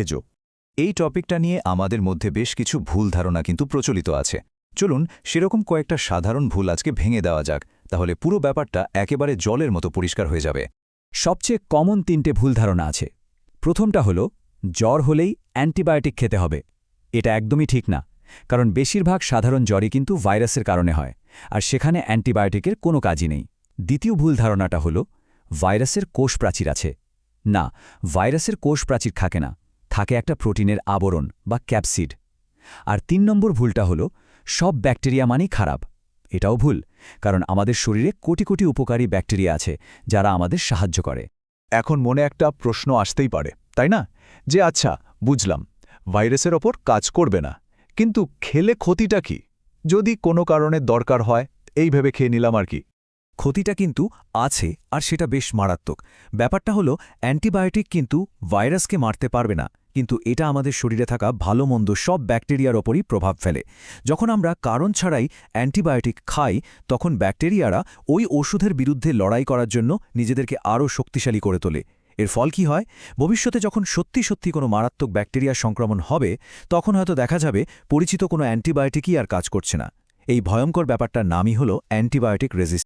এজো এই টপিকটা নিয়ে আমাদের মধ্যে বেশ কিছু ভুল ধারণা কিন্তু প্রচলিত আছে। চলুন সেরকম কয়েকটা সাধারণ ভুল আজকে ভেঙে দেওয়া যাক, তাহলে পুরো ব্যাপারটা একেবারে জলের মতো পরিষ্কার হয়ে যাবে। সবচেয়ে কমন 3টে ভুল ধারণা আছে। প্রথমটা হলো জ্বর হলেই অ্যান্টিবায়োটিক খেতে হবে। এটা একদমই ঠিক না, কারণ বেশিরভাগ সাধারণ জ্বরই কিন্তু ভাইরাসের কারণে হয়, আর সেখানে অ্যান্টিবায়োটিকের কোনো কাজই নেই। দ্বিতীয় ভুল ধারণাটা হলো ভাইরাসের কোষ প্রাচীর আছে। না, ভাইরাসের কোষ প্রাচীর থাকে না, থাকে একটা প্রোটিনের আবরণ বা ক্যাপসিড। আর 3 নম্বর ভুলটা হলো সব ব্যাকটেরিয়া মানেই খারাপ। এটাও ভুল, কারণ আমাদের শরীরে কোটি কোটি উপকারী ব্যাকটেরিয়া আছে যারা আমাদের সাহায্য করে। এখন মনে একটা প্রশ্ন আসতেই পারে, তাই না? যে আচ্ছা, বুঝলাম ভাইরাসের ওপর কাজ করবে না, কিন্তু খেলে ক্ষতিটা কি? যদি কোনো কারণে দরকার হয় এই ভেবে খেয়ে নিলাম আর কি। ক্ষতিটা কিন্তু আছে, আর সেটা বেশ মারাত্মক। ব্যাপারটা হলো অ্যান্টিবায়োটিক কিন্তু ভাইরাসকে মারতে পারবে না, কিন্তু এটা আমাদের শরীরে থাকা ভালো মন্দ সব ব্যাকটেরিয়ার ওপরই প্রভাব ফেলে। যখন আমরা কারণ ছাড়াই অ্যান্টিবায়োটিক খাই, তখন ব্যাকটেরিয়ারা ওই ওষুধের বিরুদ্ধে লড়াই করার জন্য নিজেদেরকে আরও শক্তিশালী করে তোলে। এর ফল কি হয়? ভবিষ্যতে যখন সত্যি সত্যি কোনো মারাত্মক ব্যাকটেরিয়ার সংক্রমণ হবে, তখন হয়তো দেখা যাবে পরিচিত কোনো অ্যান্টিবায়োটিকই আর কাজ করছে না। এই ভয়ঙ্কর ব্যাপারটার নামই হলো অ্যান্টিবায়োটিক রেজিস্ট্যান্স।